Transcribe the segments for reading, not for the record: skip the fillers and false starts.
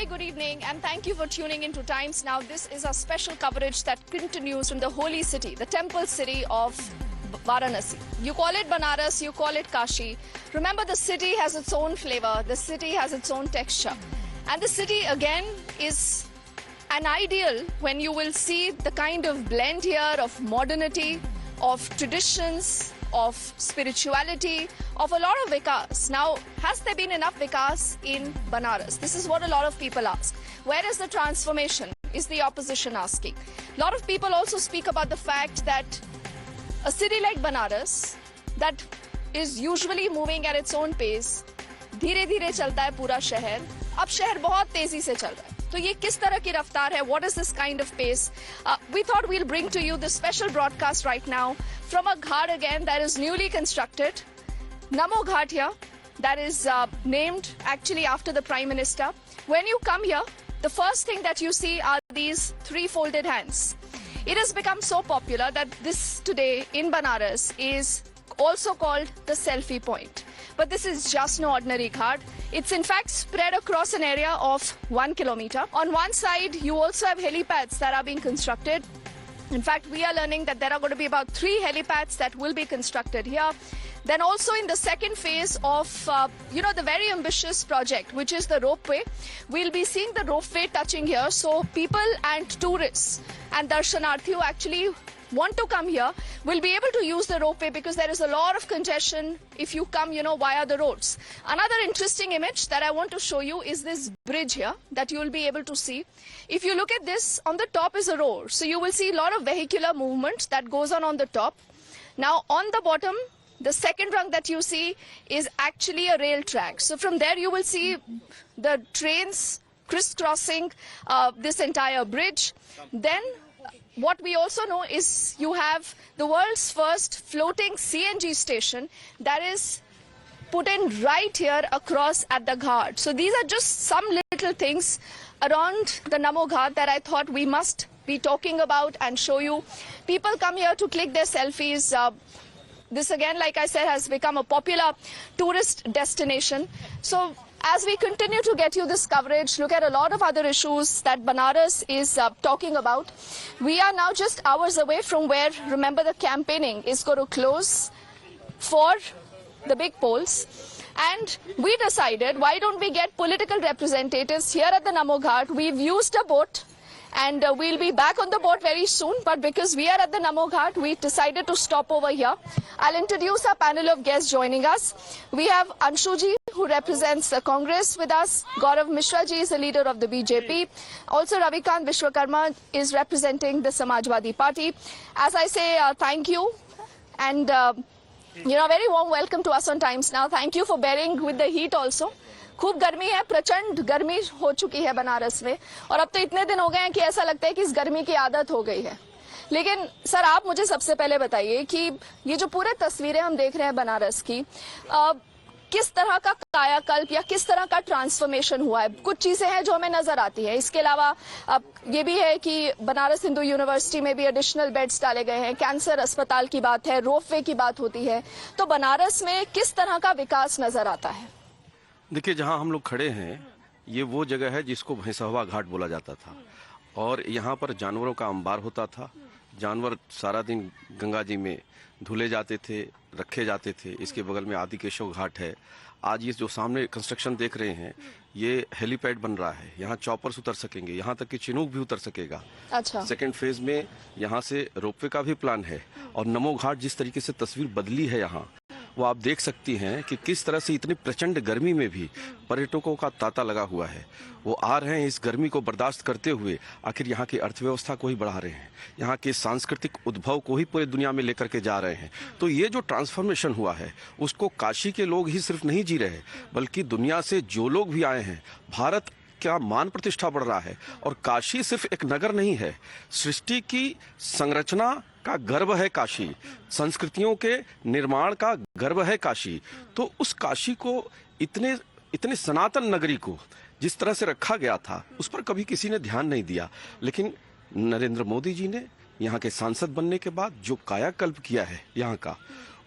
very good evening and thank you for tuning into Times Now. This is a special coverage that continues from the holy city, the temple city of Varanasi. You call it Banaras, you call it Kashi. Remember, the city has its own flavor, the city has its own texture. And the city again is an ideal when you will see the kind of blend here of modernity, of traditions, of spirituality, of a lot of vikas. Now, has there been enough vikas in Banaras? This is what a lot of people ask. Where is the transformation? Is the opposition asking. A lot of people also speak about the fact that a city like Banaras, that is usually moving at its own pace, धीरे-धीरे चलता है पूरा शहर, अब शहर बहुत तेजी से चल रहा है. तो ये किस तरह की रफ्तार है? What is this kind of pace? We thought we'll bring to you this special broadcast right now from a ghat again that is newly constructed. Namo Ghat here, that is named actually after the Prime Minister. When you come here, the first thing that you see are these three folded hands. It has become so popular that this today in Banaras is also called the selfie point. But this is just no ordinary ghat. It's in fact spread across an area of 1 kilometer. On one side, you also have helipads that are being constructed. In fact, we are learning that there are going to be about 3 helipads that will be constructed here. Then also in the second phase of, the very ambitious project, which is the ropeway, we'll be seeing the ropeway touching here. So people and tourists and darshanarthi who actually want to come here will be able to use the ropeway because there is a lot of congestion if you come, via the roads. Another interesting image that I want to show you is this bridge here that you will be able to see. If you look at this, on the top is a road. So you will see a lot of vehicular movement that goes on the top. Now on the bottom, the second rung that you see is actually a rail track. So from there you will see the trains crisscrossing this entire bridge. Then what we also know is you have the world's first floating CNG station that is put in right here across at the ghat. So these are just some little things around the Namo Ghat that I thought we must be talking about and show you. People come here to click their selfies. This again, like I said, has become a popular tourist destination. So as we continue to get you this coverage, look at a lot of other issues that Banaras is talking about. We are now just hours away from where, remember, the campaigning is going to close for the big polls. And we decided, why don't we get political representatives here at the Namo Ghat? We've used a boat. And we'll be back on the boat very soon. But because we are at the Namo Ghat, we decided to stop over here. I'll introduce our panel of guests joining us. We have Anshuji, who represents the Congress with us. Gaurav Mishra ji is the leader of the BJP. Also, Ravikant Vishwakarma is representing the Samajwadi Party. As I say, thank you. And, a very warm welcome to us on Times Now. Thank you for bearing with the heat also. खूब गर्मी है, प्रचंड गर्मी हो चुकी है बनारस में और अब तो इतने दिन हो गए हैं कि ऐसा लगता है कि इस गर्मी की आदत हो गई है. लेकिन सर, आप मुझे सबसे पहले बताइए कि ये जो पूरे तस्वीरें हम देख रहे हैं बनारस की, किस तरह का कायाकल्प या किस तरह का ट्रांसफॉर्मेशन हुआ है? कुछ चीजें हैं जो हमें नजर आती है. इसके अलावा ये भी है कि बनारस हिंदू यूनिवर्सिटी में भी एडिशनल बेड्स डाले गए हैं, कैंसर अस्पताल की बात है, रोपवे की बात होती है. तो बनारस में किस तरह का विकास नजर आता है? देखिए, जहाँ हम लोग खड़े हैं ये वो जगह है जिसको भैंसहवा घाट बोला जाता था और यहाँ पर जानवरों का अंबार होता था. जानवर सारा दिन गंगा जी में धुले जाते थे, रखे जाते थे. इसके बगल में आदिकेशव घाट है. आज ये जो सामने कंस्ट्रक्शन देख रहे हैं ये हेलीपैड बन रहा है. यहाँ चॉपर्स उतर सकेंगे, यहाँ तक कि चिनूक भी उतर सकेगा. अच्छा. सेकेंड फेज में यहाँ से रोपवे का भी प्लान है. और नमो घाट जिस तरीके से तस्वीर बदली है यहाँ, वो आप देख सकती हैं कि किस तरह से इतनी प्रचंड गर्मी में भी पर्यटकों का तांता लगा हुआ है. वो आ रहे हैं इस गर्मी को बर्दाश्त करते हुए, आखिर यहाँ की अर्थव्यवस्था को ही बढ़ा रहे हैं, यहाँ के सांस्कृतिक उद्भव को ही पूरे दुनिया में लेकर के जा रहे हैं. तो ये जो ट्रांसफॉर्मेशन हुआ है उसको काशी के लोग ही सिर्फ नहीं जी रहे, बल्कि दुनिया से जो लोग भी आए हैं, भारत क्या मान प्रतिष्ठा बढ़ रहा है. और काशी सिर्फ एक नगर नहीं है, सृष्टि की संरचना का गर्व है काशी, संस्कृतियों के निर्माण का गर्व है काशी. तो उस काशी को इतने सनातन नगरी को जिस तरह से रखा गया था उस पर कभी किसी ने ध्यान नहीं दिया. लेकिन नरेंद्र मोदी जी ने यहाँ के सांसद बनने के बाद जो कायाकल्प किया है यहाँ का,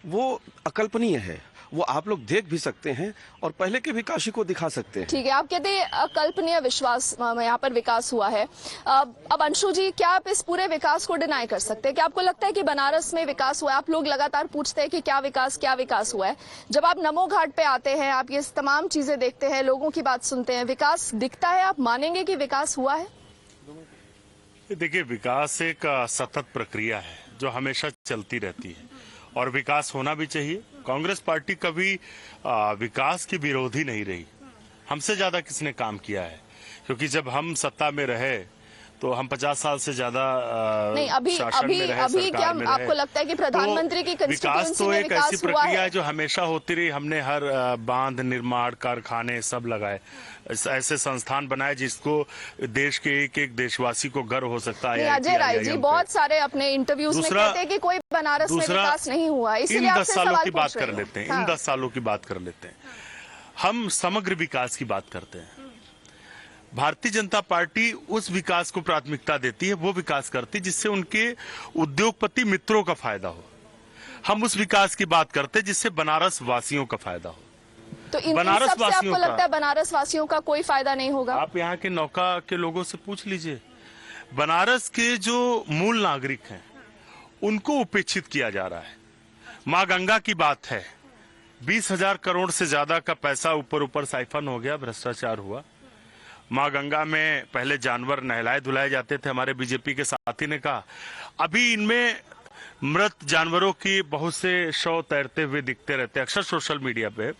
वो अकल्पनीय है. वो आप लोग देख भी सकते हैं और पहले के भी काशी को दिखा सकते हैं। ठीक है, आप कहते हैं अकल्पनीय विश्वास यहाँ पर विकास हुआ है। अब अंशु जी, क्या आप इस पूरे विकास को डिनाई कर सकते हैं? क्या आपको लगता है कि बनारस में विकास हुआ है? आप लोग लगातार पूछते हैं कि क्या विकास हुआ है। जब आप नमो घाट पे आते हैं, आप ये तमाम चीजें देखते हैं, लोगों की बात सुनते हैं, विकास दिखता है, आप मानेंगे कि विकास हुआ है? देखिए, विकास एक सतत प्रक्रिया है जो हमेशा चलती रहती है और विकास होना भी चाहिए। कांग्रेस पार्टी कभी विकास की विरोधी नहीं रही। हमसे ज्यादा किसने काम किया है, क्योंकि जब हम सत्ता में रहे तो हम 50 साल से ज्यादा नहीं, अभी क्या आपको लगता है कि प्रधानमंत्री की विकास तो एक ऐसी प्रक्रिया है जो हमेशा होती रही। हमने हर बांध निर्माण, कारखाने सब लगाए, ऐसे संस्थान बनाए जिसको देश के एक एक देशवासी को गर्व हो सकता है। अजय राय जी बहुत सारे अपने इंटरव्यूज में कहते हैं कि कोई बनारस में विकास नहीं हुआ, इसलिए इन 10 सालों की बात कर लेते हैं। इन 10 सालों की बात कर लेते हैं। हम समग्र विकास की बात करते हैं। भारतीय जनता पार्टी उस विकास को प्राथमिकता देती है, वो विकास करती है जिससे उनके उद्योगपति मित्रों का फायदा हो। हम उस विकास की बात करते हैं जिससे बनारस वासियों का फायदा हो। तो इन बनारस सबसे आपको लगता है बनारस वासियों का कोई फायदा नहीं होगा? आप यहाँ के नौका के लोगों से पूछ लीजिए। बनारस के जो मूल नागरिक हैं उनको उपेक्षित किया जा रहा है। माँ गंगा की बात है, 20,000 करोड़ से ज्यादा का पैसा ऊपर साइफन हो गया, भ्रष्टाचार हुआ। माँ गंगा में पहले जानवर नहलाए धुलाए जाते थे। हमारे बीजेपी के साथी ने कहा अभी इनमें मृत जानवरों की बहुत से शव तैरते हुए दिखते रहते हैं, अक्सर सोशल मीडिया पे।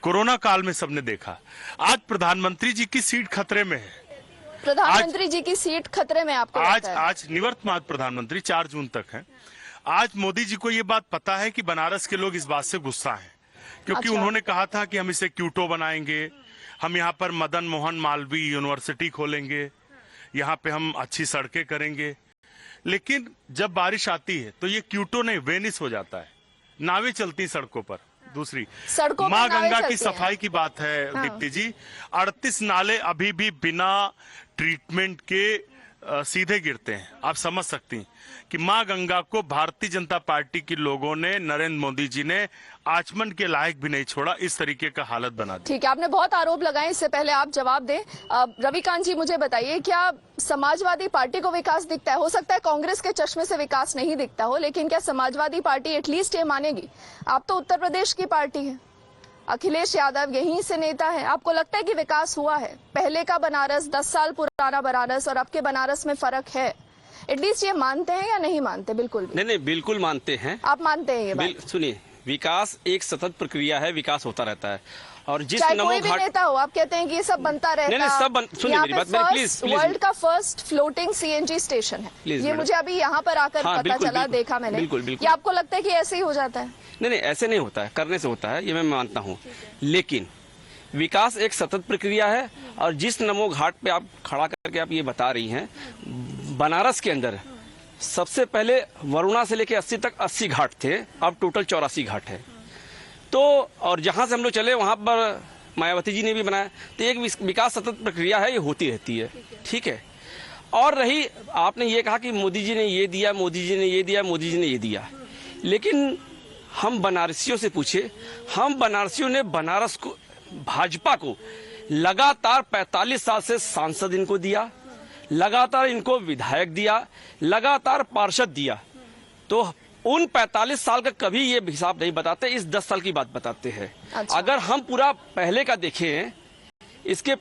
कोरोना काल में सबने देखा। आज प्रधानमंत्री जी की सीट खतरे में है। प्रधानमंत्री जी की सीट खतरे में आपको लगता है? आज निवर्तमान प्रधानमंत्री 4 जून तक है। आज मोदी जी को ये बात पता है कि बनारस के लोग इस बात से गुस्सा हैं, क्योंकि उन्होंने कहा था कि हम इसे क्यूटो बनाएंगे, हम यहाँ पर मदन मोहन मालवीय यूनिवर्सिटी खोलेंगे, यहाँ पे हम अच्छी सड़कें करेंगे। लेकिन जब बारिश आती है तो ये क्यूटो नहीं, वेनिस हो जाता है। नावें चलती सड़कों पर। दूसरी माँ गंगा की सफाई की बात है दीप्ति जी, 38 नाले अभी भी बिना ट्रीटमेंट के सीधे गिरते हैं। आप समझ सकती हैं कि माँ गंगा को भारतीय जनता पार्टी के लोगों ने, नरेंद्र मोदी जी ने आचमन के लायक भी नहीं छोड़ा। इस तरीके का हालत बना दी। ठीक है, आपने बहुत आरोप लगाए, इससे पहले आप जवाब दें। रविकांत जी मुझे बताइए, क्या समाजवादी पार्टी को विकास दिखता है? हो सकता है कांग्रेस के चश्मे से विकास नहीं दिखता हो, लेकिन क्या समाजवादी पार्टी एटलीस्ट ये मानेगी? आप तो उत्तर प्रदेश की पार्टी है, अखिलेश यादव यहीं से नेता है, आपको लगता है कि विकास हुआ है? पहले का बनारस, 10 साल पुराना बनारस और अब के बनारस में फर्क है? एटलीस्ट ये मानते हैं या नहीं मानते? बिल्कुल भी नहीं, बिल्कुल मानते हैं। आप मानते हैं ये बात? सुनिए, विकास एक सतत प्रक्रिया है, विकास होता रहता है। और जिस कोई भी नेता हो, आप कहते हैं कि ये सब बनता रहता है। नहीं, सब सुनिए मेरी बात, प्लीज। वर्ल्ड का फर्स्ट फ्लोटिंग सीएनजी स्टेशन है ये, मुझे अभी यहाँ पर आकर पता चला, देखा मैंने। बिल्कुल। क्या आपको लगता है कि ऐसे ही हो जाता है? नहीं, ऐसे नहीं होता है, करने से होता है, ये मैं मानता हूँ। लेकिन विकास एक सतत प्रक्रिया है। और जिस नमो घाट पे आप खड़ा करके आप ये बता रही हैं, बनारस के अंदर सबसे पहले वरुणा से लेके 80 तक 80 घाट थे, अब टोटल 84 घाट है। तो और जहां से हम लोग चले वहां पर मायावती जी ने भी बनाया। तो एक विकास सतत प्रक्रिया है, ये होती रहती है। ठीक है। और रही आपने ये कहा कि मोदी जी ने ये दिया, मोदी जी ने ये दिया, मोदी जी ने ये दिया, लेकिन हम बनारसियों से पूछे, हम बनारसियों ने बनारस को, भाजपा को लगातार 45 साल से सांसद इनको दिया, लगातार इनको विधायक दिया, लगातार पार्षद दिया। तो उन 45 साल का कभी ये हिसाब नहीं बताते, इस 10 साल की बात बताते हैं। अच्छा। अगर हम पूरा पहले का देखें, इसके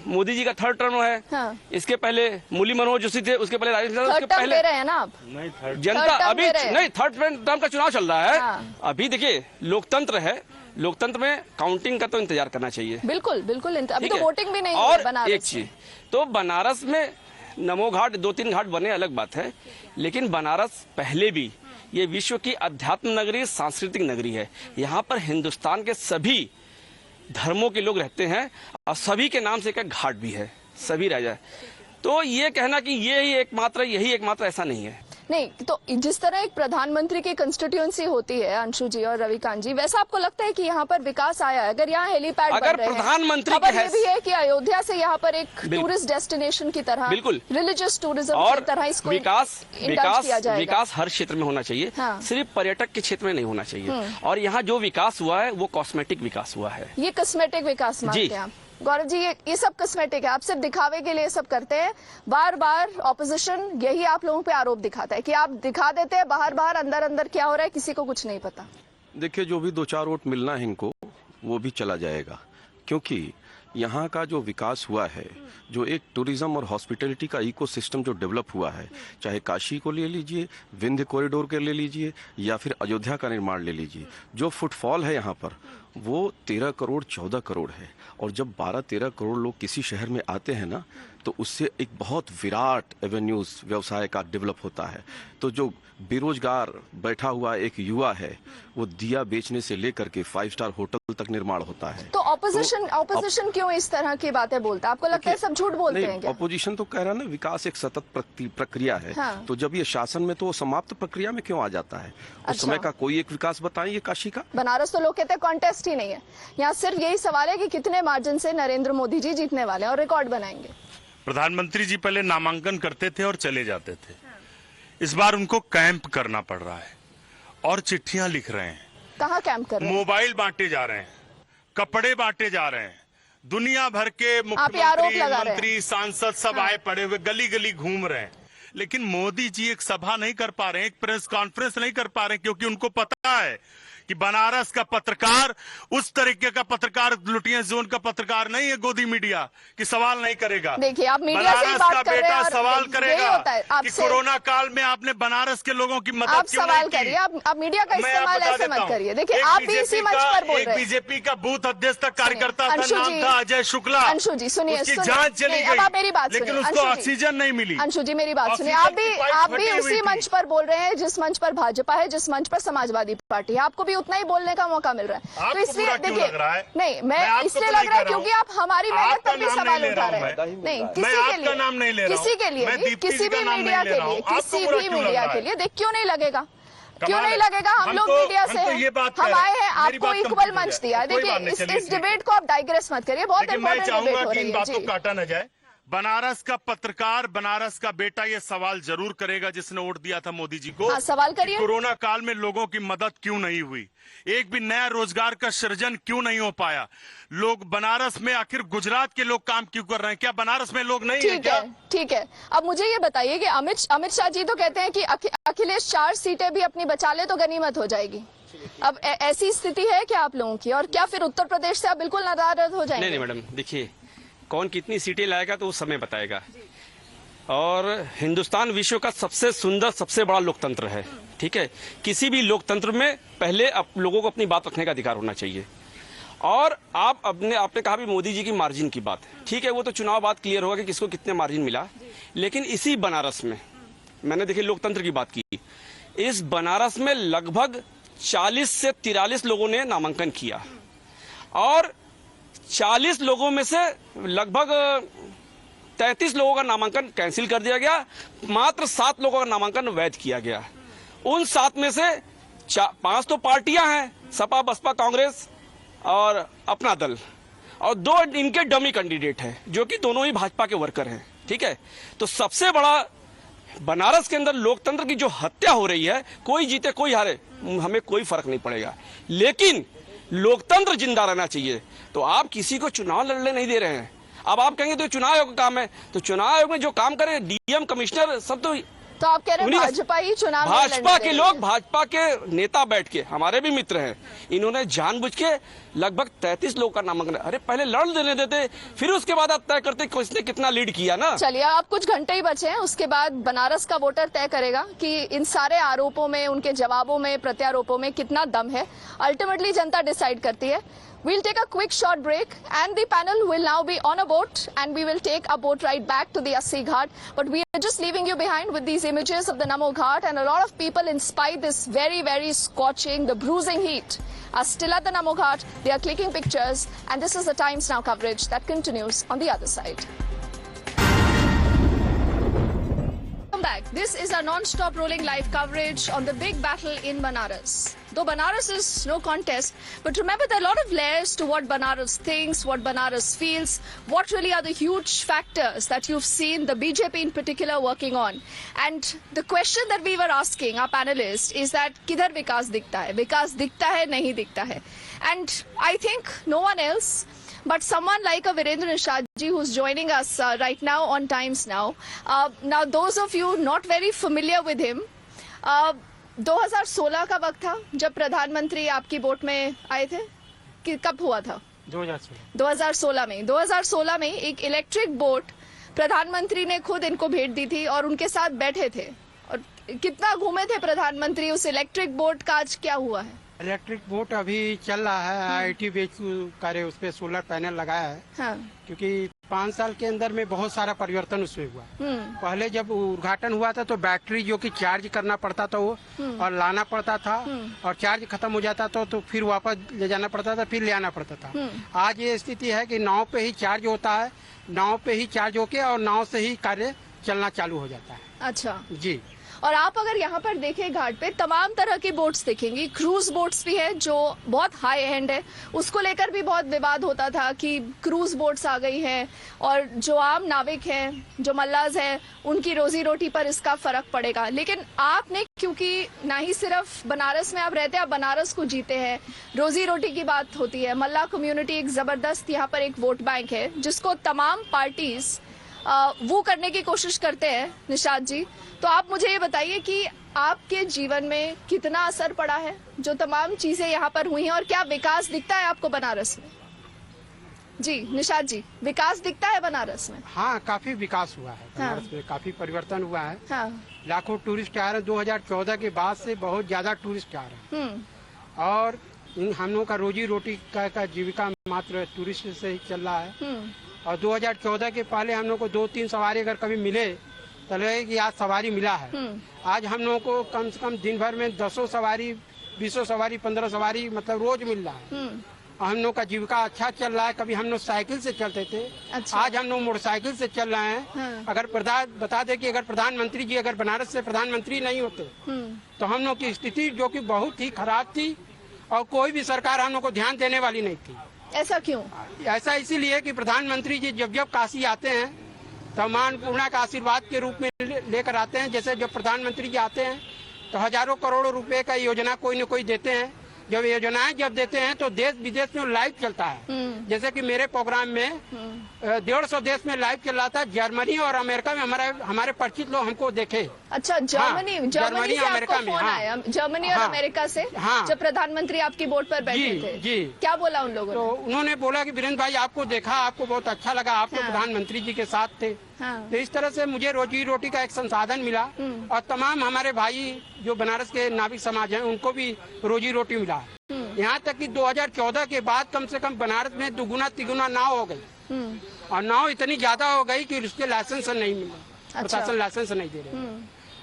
मोदी जी का 3rd टर्म है। हाँ। इसके पहले मुरली मनोहर जोशी थे, उसके पहले राजेंद्र, उसके पहले है ना आप? नहीं, जनता अभी नहीं, 3rd टर्म का चुनाव चल रहा है। हाँ। अभी देखिए, लोकतंत्र है, लोकतंत्र में काउंटिंग का तो इंतजार करना चाहिए। बिल्कुल, अभी तो वोटिंग भी नहीं और बनारस एक चीज तो बनारस में नमो घाट 2-3 घाट बने अलग बात है, लेकिन बनारस पहले भी ये विश्व की अध्यात्म नगरी, सांस्कृतिक नगरी है। यहाँ पर हिंदुस्तान के सभी धर्मों के लोग रहते हैं और सभी के नाम से एक घाट भी है, सभी राजा। तो ये कहना कि यही एकमात्र ऐसा नहीं है। नहीं तो जिस तरह एक प्रधानमंत्री की कंस्टिट्यूएंसी होती है अंशु जी और रविकांत जी, वैसा आपको लगता है कि यहाँ पर विकास आया है? अगर यहाँ हेलीपैड अगर बन रहे हैं, प्रधानमंत्री खबर के ये भी है कि अयोध्या से यहाँ पर एक टूरिस्ट डेस्टिनेशन की तरह, बिल्कुल रिलीजियस टूरिज्म और की तरह इसको विकास indulge किया जाएगा। विकास हर क्षेत्र में होना चाहिए, हाँ। सिर्फ पर्यटक के क्षेत्र में नहीं होना चाहिए। और यहाँ जो विकास हुआ है वो कॉस्मेटिक विकास हुआ है। ये कॉस्मेटिक विकास मानते हैं आप? गौरव जी, ये सब कॉस्मेटिक है, आप सिर्फ दिखावे के लिए सब करते हैं। बार बार ऑपोजिशन यही आप लोगों पे आरोप दिखाता है कि आप दिखा देते हैं बाहर बाहर, अंदर अंदर क्या हो रहा है किसी को कुछ नहीं पता। देखिए, जो भी 2-4 वोट मिलना है इनको, वो भी चला जाएगा, क्योंकि यहाँ का जो विकास हुआ है, जो एक टूरिज्म और हॉस्पिटैलिटी का इकोसिस्टम जो डेवलप हुआ है, चाहे काशी को ले लीजिए, विंध्य कॉरिडोर के ले लीजिए, या फिर अयोध्या का निर्माण ले लीजिए, जो फुटफॉल है यहाँ पर वो 13 करोड़ 14 करोड़ है। और जब 12-13 करोड़ लोग किसी शहर में आते हैं ना, तो उससे एक बहुत विराट एवेन्यूज व्यवसाय का डेवलप होता है। तो जो बेरोजगार बैठा हुआ एक युवा है, वो दिया बेचने से लेकर के 5 स्टार होटल तक निर्माण होता है। तो ऑपोजिशन क्यों इस तरह की बातें बोलता है? आपको लगता है सब झूठ बोलते हैं क्या? ऑपोजिशन तो कह रहा है ना, विकास एक सतत प्रक्रिया है। हाँ। तो जब ये शासन में, तो वो समाप्त प्रक्रिया में क्यों आ जाता है? उस समय का कोई एक विकास बताइए काशी का। बनारस तो लोग कहते हैं कॉन्टेस्ट ही नहीं है। यहाँ सिर्फ यही सवाल है कि कितने मार्जिन से नरेंद्र मोदी जी जीतने वाले हैं और रिकॉर्ड बनाएंगे। प्रधानमंत्री जी पहले नामांकन करते थे और चले जाते थे, इस बार उनको कैंप करना पड़ रहा है और चिट्ठियां लिख रहे हैं। कहाँ कैंप कर रहे हैं? मोबाइल बांटे जा रहे हैं, कपड़े बांटे जा रहे हैं, दुनिया भर के आरोप मुख्यमंत्री, लगा रहे हैं। मंत्री, सांसद सब आए पड़े हुए, गली गली घूम रहे हैं। लेकिन मोदी जी एक सभा नहीं कर पा रहे हैं, एक प्रेस कॉन्फ्रेंस नहीं कर पा रहे हैं, क्योंकि उनको पता है कि बनारस का पत्रकार उस तरीके का पत्रकार, लुटिया जोन का पत्रकार नहीं है, गोदी मीडिया कि सवाल नहीं करेगा। देखिए, आप मीडिया से ही बनारस बात का कर रहे हैं बेटा और सवाल यही करेगा होता है कि आपसे। कोरोना काल में आपने बनारस के लोगों की मदद आप क्यों सवाल नहीं की? करिए, आप मीडिया का मैं इस्तेमाल बता ऐसे देता मत हूं। करिए। देखिए, एक आप भी इसी मंच पर बोल एक रहे हैं। बीजेपी का बूथ अध्यक्ष तक कार्यकर्ता था, अंशु नाम जी, था अजय शुक्ला। अंशु जी सुनिए, उसकी जांच चली नहीं, गई, अब आप मेरी बात लेकिन सुनिए। उसको अंशु जी, ऑक्सीजन नहीं मिली। अंशु जी मेरी बात सुनिए, ऑक्सीजन की पाइप आप भी फटी हुई उसी थी। मंच पर बोल रहे हैं जिस मंच पर भाजपा है, जिस मंच पर समाजवादी पार्टी है। आपको भी उतना ही बोलने का मौका मिल रहा है। तो आपको इसलिए बुरा क्यों देखिए, लग रहा है? नहीं, मैं आपको इसलिए तो लग नहीं रहा है कह रहा क्योंकि हूं। आप हमारी मेहनत आपका पर भी नाम सवाल नहीं ले उठा रहा रहे हूं हैं। मैं। नहीं, मैं किसी के आपका नाम नहीं ले लिए, रहा किसी के हूं। लिए मैं भी, दीप्ति किसी जी का भी नाम मीडिया नहीं ले के रहा हूं। लिए, आपको किसी बुरा भी क्यों लग मीडिया रहा के है? लिए देख क्यों नहीं लगेगा? क्यों कमाल नहीं है। लगेगा? हम लोग मीडिया से हम तो हैं, ये बात हम कह रहे आए हैं। हैं, मेरी आपको बात इक्वल complete मंच है। दिया। कोई बात देखिए, नहीं, चलिए, इस ठीक है। डिबेट को आप डाइग्रेस मत करिए, बहुत लेकिन मैं इंपॉर्टेंट चाहूंगा डिबेट हो कि रही इन है। बातों जी। को काटा न जाए। बनारस का पत्रकार, बनारस का बेटा ये सवाल जरूर करेगा जिसने वोट दिया था मोदी जी को। हाँ, सवाल कि करिए। कोरोना काल में लोगों की मदद क्यों नहीं हुई, एक भी नया रोजगार का सृजन क्यों नहीं हो पाया, लोग बनारस में, आखिर गुजरात के लोग काम क्यों कर रहे हैं, क्या बनारस में लोग नहीं है ठीक क्या? है, ठीक है। अब मुझे ये बताइए कि अमित शाह जी तो कहते हैं कि अखिलेश 4 सीटें भी अपनी बचा ले तो गनीमत हो जाएगी। अब ऐसी स्थिति है क्या आप लोगों की? और क्या फिर उत्तर प्रदेश से आप बिल्कुल नाराज हो जाएंगे? नहीं मैडम, देखिए, कौन कितनी सीटें लाएगा तो वो समय बताएगा। और हिंदुस्तान विश्व का सबसे सुंदर, सबसे बड़ा लोकतंत्र है, ठीक है। किसी भी लोकतंत्र में पहले लोगों को अपनी बात रखने का अधिकार होना चाहिए। और आपने कहा भी मोदी जी की मार्जिन की बात, ठीक है, वो तो चुनाव बाद क्लियर होगा कि किसको कितने मार्जिन मिला। लेकिन इसी बनारस में मैंने देखिए लोकतंत्र की बात की, इस बनारस में लगभग 40 से 43 लोगों ने नामांकन किया और 40 लोगों में से लगभग 33 लोगों का नामांकन कैंसिल कर दिया गया, मात्र 7 लोगों का नामांकन वैध किया गया। उन 7 में से 5 तो पार्टियां हैं, सपा, बसपा, कांग्रेस और अपना दल, और 2 इनके डमी कैंडिडेट हैं जो कि दोनों ही भाजपा के वर्कर हैं, ठीक है। तो सबसे बड़ा बनारस के अंदर लोकतंत्र की जो हत्या हो रही है, कोई जीते कोई हारे, हमें कोई फर्क नहीं पड़ेगा, लेकिन लोकतंत्र जिंदा रहना चाहिए। तो आप किसी को चुनाव लड़ने नहीं दे रहे हैं। अब आप कहेंगे तो चुनाव आयोग का काम है, तो चुनाव आयोग में जो काम करे डीएम, कमिश्नर, सब तो आप कह रहे हैं भाजपा ही चुनाव नहीं लड़ने भाजपा दे के रही लोग, है। भाजपा के नेता बैठ के, हमारे भी मित्र हैं, इन्होंने जानबूझ के लगभग 33 लोग का नामांकन, अरे पहले लड़ देने देते, फिर उसके बाद आप तय करते किसने कितना लीड किया ना। चलिए, अब कुछ घंटे ही बचे हैं, उसके बाद बनारस का वोटर तय करेगा कि इन सारे आरोपों में, उनके जवाबों में, प्रत्यारोपों में कितना दम है। अल्टीमेटली जनता डिसाइड करती है। We'll take a quick short break and the panel will now be on a boat and we will take a boat ride back to the Assi Ghat. But we are just leaving you behind with these images of the Namo Ghat, and a lot of people, in spite this very, very scorching, the bruising heat, are still at the Namo Ghat. They are clicking pictures, and this is the Times Now coverage that continues on the other side. Welcome back. This is our non-stop rolling live coverage on the big battle in Banaras. Though Banaras is no contest, but remember there are a lot of layers to what Banaras thinks, what Banaras feels, what really are the huge factors that you've seen the BJP in particular working on. And the question that we were asking our panelists is that किधर विकास दिखता है? विकास दिखता है, नहीं दिखता है? And I think no one else but someone like a Virendra Nishad ji who's joining us right now on Times Now. Now those of you not very familiar with him, 2016 का वक्त था जब प्रधानमंत्री आपकी वोट में आए थे कि कब हुआ था? 2016 में एक इलेक्ट्रिक बोट प्रधानमंत्री ने खुद इनको भेंट दी थी और उनके साथ बैठे थे और कितना घूमे थे प्रधानमंत्री उस इलेक्ट्रिक बोट का आज क्या हुआ है? इलेक्ट्रिक बोट अभी चल रहा है, IIT बेच करे उस पे सोलर पैनल लगाया है। हाँ। क्योंकि 5 साल के अंदर में बहुत सारा परिवर्तन उसमें हुआ। पहले जब उद्घाटन हुआ था तो बैटरी जो कि चार्ज करना पड़ता था वो और लाना पड़ता था और चार्ज खत्म हो जाता था तो फिर वापस ले जाना पड़ता था, फिर ले आना पड़ता था। आज ये स्थिति है कि नाव पे ही चार्ज होता है, नाव पे ही चार्ज होके और नाव से ही कार्य चलना चालू हो जाता है। अच्छा जी। और आप अगर यहाँ पर देखें घाट पे तमाम तरह की बोट्स दिखेंगी, क्रूज बोट्स भी है जो बहुत हाई एंड है, उसको लेकर भी बहुत विवाद होता था कि क्रूज बोट्स आ गई हैं और जो आम नाविक हैं, जो मल्लाज हैं, उनकी रोजी रोटी पर इसका फर्क पड़ेगा। लेकिन आपने क्योंकि ना ही सिर्फ बनारस में आप रहते हैं, आप बनारस को जीते हैं, रोजी रोटी की बात होती है, मल्ला कम्युनिटी एक जबरदस्त यहाँ पर एक वोट बैंक है जिसको तमाम पार्टीज वो करने की कोशिश करते हैं। निषाद जी, तो आप मुझे ये बताइए कि आपके जीवन में कितना असर पड़ा है जो तमाम चीजें यहाँ पर हुई हैं और क्या विकास दिखता है आपको बनारस में? जी निषाद जी, विकास दिखता है बनारस में? हाँ, काफी विकास हुआ है बनारस में, काफी परिवर्तन हुआ है। हाँ। लाखों टूरिस्ट आ रहे हैं, 2014 के बाद से बहुत ज्यादा टूरिस्ट आ रहे हैं और हम लोगों का रोजी रोटी का जीविका मात्र टूरिस्ट से ही चल रहा है। और 2014 के पहले हम लोग को 2-3 सवारी अगर कभी मिले तो लगे कि आज सवारी मिला है। आज हम लोगों को कम से कम दिन भर में 10 सवारी, 20 सवारी, 15 सवारी मतलब रोज मिल रहा है। हम लोग का जीविका अच्छा चल रहा है। कभी हम लोग साइकिल से चलते थे, अच्छा। आज हम लोग मोटरसाइकिल से चल रहे हैं। अगर बता दे कि अगर प्रधानमंत्री जी अगर बनारस से प्रधानमंत्री नहीं होते तो हम लोग की स्थिति जो कि बहुत ही खराब थी और कोई भी सरकार हम लोग को ध्यान देने वाली नहीं थी। ऐसा क्यों? ऐसा इसीलिए कि प्रधानमंत्री जी जब जब काशी आते हैं तो मां अन्नपूर्णा का आशीर्वाद के रूप में लेकर आते हैं। जैसे जब प्रधानमंत्री जी आते हैं तो हजारों करोड़ों रुपए का योजना कोई न कोई देते हैं। जब योजनाएं जब देते हैं तो देश विदेश में लाइव चलता है। जैसे कि मेरे प्रोग्राम में 150 देश में लाइव चल रहा था। जर्मनी और अमेरिका में हमारे परिचित लोग हमको देखे। अच्छा, जर्मनी से अमेरिका में, फोन आया? जर्मनी और अमेरिका से? हाँ। जब प्रधानमंत्री आपकी बोट पर बैठे थे? जी। क्या बोला उन लोगों ने? तो उन्होंने बोला कि वीरेंद्र भाई आपको देखा, आपको बहुत अच्छा लगा, आप तो प्रधानमंत्री जी के साथ थे। तो इस तरह से मुझे रोजी रोटी का एक संसाधन मिला और तमाम हमारे भाई जो बनारस के नाविक समाज हैं उनको भी रोजी रोटी मिला। यहाँ तक कि 2014 के बाद कम से कम बनारस में दुगुना तिगुना नाव हो गई और नाव इतनी ज्यादा हो गई कि उसके लाइसेंस नहीं मिल रहा। प्रशासन लाइसेंस नहीं दे रहे।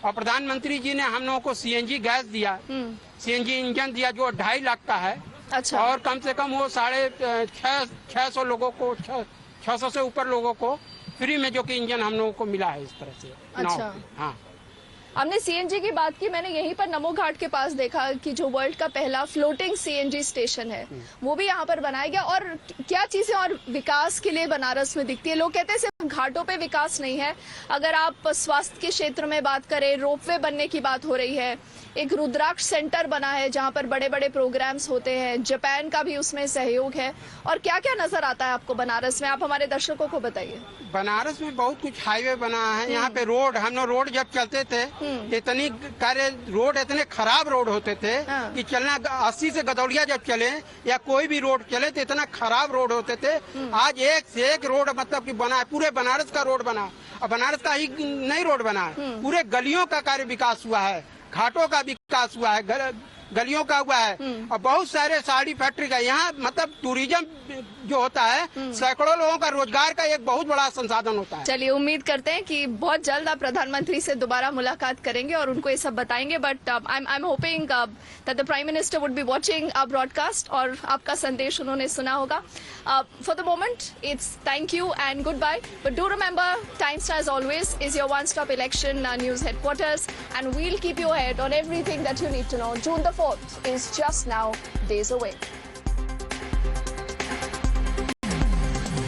और प्रधानमंत्री जी ने हम लोगों को CNG गैस दिया, CNG इंजन दिया जो 2.5 लाख का है। अच्छा। और कम से कम वो 650 लोगों को, 600 से ऊपर लोगों को फ्री में जो कि इंजन हम लोगों को मिला है इस तरह से। अच्छा। हाँ, हमने CNG की बात की। मैंने यहीं पर नमो घाट के पास देखा कि जो वर्ल्ड का पहला फ्लोटिंग CNG स्टेशन है वो भी यहाँ पर बनाया गया। और क्या चीजें और विकास के लिए बनारस में दिखती है? लोग कहते हैं सिर्फ घाटों पे विकास नहीं है। अगर आप स्वास्थ्य के क्षेत्र में बात करें, रोपवे बनने की बात हो रही है, एक रुद्राक्ष सेंटर बना है जहाँ पर बड़े बड़े प्रोग्राम्स होते हैं, जापान का भी उसमें सहयोग है। और क्या क्या नजर आता है आपको बनारस में? आप हमारे दर्शकों को बताइए। बनारस में बहुत कुछ हाईवे बना है। यहाँ पे रोड, हम लोग रोड जब चलते थे इतनी कार्य रोड इतने खराब रोड होते थे कि चलना 80 से गदौलिया जब चले या कोई भी रोड चले तो इतना खराब रोड होते थे। आज एक से एक रोड मतलब कि बना है। पूरे बनारस का रोड बना और बनारस का ही नई रोड बना है। पूरे गलियों का कार्य विकास हुआ है, घाटों का विकास हुआ है, गलियों का हुआ है और बहुत सारे साड़ी फैक्ट्री का यहाँ मतलब टूरिज्म जो होता है सैकड़ों लोगों का रोजगार का एक बहुत बड़ा संसाधन होता है। चलिए उम्मीद करते हैं कि बहुत जल्द आप प्रधानमंत्री से दोबारा मुलाकात करेंगे और उनको ये सब बताएंगे। But I am hoping that the prime minister would be watching our broadcast और आपका संदेश उन्होंने सुना होगा। For the moment it's thank you and goodbye, but do remember Times Star as always is your one-stop election news headquarters, and we'll keep you ahead on everything that you need to know. June the 4th is just now days away.